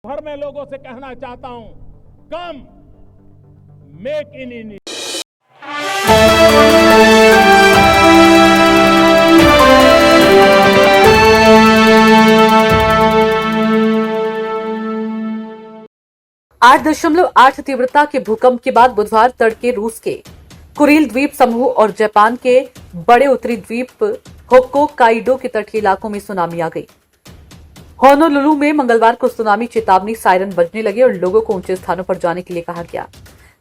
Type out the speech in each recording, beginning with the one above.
भर में लोगों से कहना चाहता हूं, कम मेक इन इंडिया। आठ 8.8 तीव्रता के भूकंप के बाद बुधवार तड़के रूस के कुरिल द्वीप समूह और जापान के बड़े उत्तरी द्वीप होक्काइडो के तटीय इलाकों में सुनामी आ गई। होनोलुलु में मंगलवार को सुनामी चेतावनी सायरन बजने लगे और लोगों को ऊंचे स्थानों पर जाने के लिए कहा गया।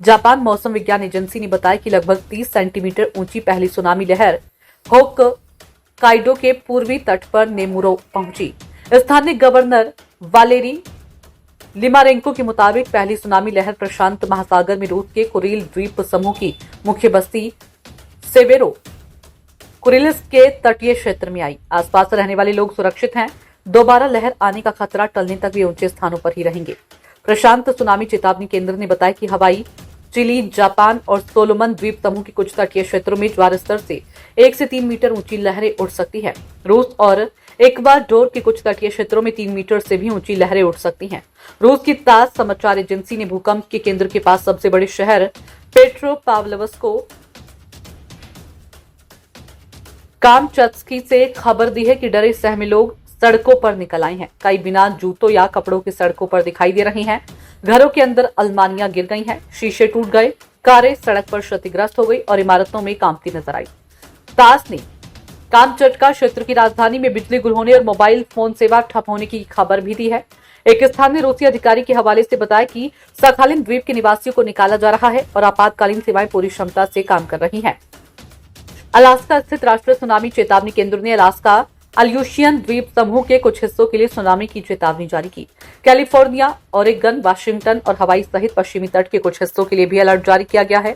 जापान मौसम विज्ञान एजेंसी ने बताया कि लगभग 30 सेंटीमीटर ऊंची पहली सुनामी लहर होक्काइडो के पूर्वी तट पर नेमुरो पहुंची। स्थानीय गवर्नर वालेरी लिमारेंको के मुताबिक पहली सुनामी लहर प्रशांत महासागर में रूस के कुरिल द्वीप समूह की मुख्य बस्ती सेवेरो कुरिल्स के तटीय क्षेत्र में आई। आसपास रहने वाले लोग सुरक्षित हैं। दोबारा लहर आने का खतरा टलने तक वे ऊंचे स्थानों पर ही रहेंगे। प्रशांत सुनामी चेतावनी केंद्र ने बताया कि हवाई, चिली, जापान और सोलोमन द्वीप समूह के कुछ तटीय क्षेत्रों में ज्वार स्तर से 1 से 3 मीटर ऊंची लहरें उठ सकती है। रूस और इक्वाडोर के कुछ तटीय क्षेत्रों में 3 मीटर से भी ऊंची लहरें उठ सकती हैं। रूस की तास समाचार एजेंसी ने भूकंप के केंद्र के पास सबसे बड़े शहर पेट्रोपाव्लोव्स्क को कामचत्स्की से खबर दी है कि डरे सहमे लोग सड़कों पर निकल आए हैं। कई बिना जूतों या कपड़ों के सड़कों पर दिखाई दे रहे हैं। घरों के अंदर अलमारियां गिर गई हैं, शीशे टूट गए, कारें सड़क पर क्षतिग्रस्त हो गई और इमारतों में कांपती नजर आई। तास ने कामचटका क्षेत्र की राजधानी में बिजली गुल होने और मोबाइल फोन सेवा ठप होने की खबर भी दी है। एक स्थानीय रूसी अधिकारी के हवाले से बताया कि सखालिन द्वीप के निवासियों को निकाला जा रहा है और आपातकालीन सेवाएं पूरी क्षमता से काम कर रही हैं। अलास्का स्थित राष्ट्रीय सुनामी चेतावनी केंद्र ने अलास्का अल्यूशियन द्वीप समूह के कुछ हिस्सों के लिए सुनामी की चेतावनी जारी की। कैलिफोर्निया, ओरेगन, वाशिंगटन और हवाई सहित पश्चिमी तट के कुछ हिस्सों के लिए भी अलर्ट जारी किया गया है।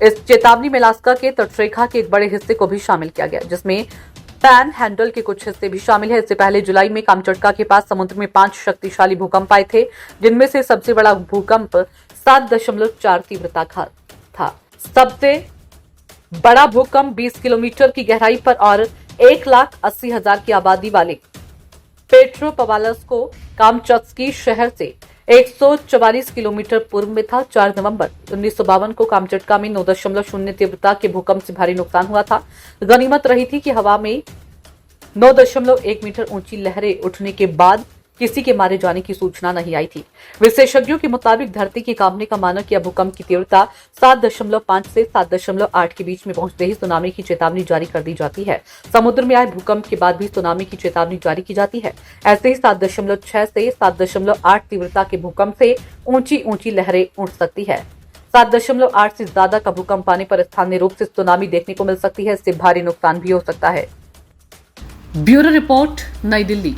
इस चेतावनी में अलास्का के तटरेखा के एक बड़े हिस्से को भी शामिल किया गया, जिसमें पैन हैंडल के कुछ हिस्से भी शामिल है। इससे पहले जुलाई में कामचटका के पास समुद्र में 5 शक्तिशाली भूकंप आए थे, जिनमें से सबसे बड़ा भूकंप 7.4 तीव्रता का था। सबसे बड़ा भूकंप 20 किलोमीटर की गहराई पर और 1,80,000 की आबादी वाले पेट्रोपाव्लोव्स्क को कामचत्स्की शहर से 144 किलोमीटर पूर्व में था। 4 नवंबर 1952 को कामचटका में 9.0 तीव्रता के भूकंप से भारी नुकसान हुआ था। गनीमत रही थी कि हवा में 9.1 मीटर ऊंची लहरें उठने के बाद किसी के मारे जाने की सूचना नहीं आई थी। विशेषज्ञों के मुताबिक धरती के कांपने का मानक या भूकंप की तीव्रता 7.5 से 7.8 के बीच में पहुंचते ही सुनामी की चेतावनी जारी कर दी जाती है। समुद्र में आए भूकंप के बाद भी सुनामी की चेतावनी जारी की जाती है। ऐसे ही 7.6 से 7.8 तीव्रता के भूकंप से ऊंची लहरें उठ सकती है। 7.8 से ज्यादा का भूकंप आने पर स्थानीय रूप से सुनामी देखने को मिल सकती है। इससे भारी नुकसान भी हो सकता है। ब्यूरो रिपोर्ट, नई दिल्ली।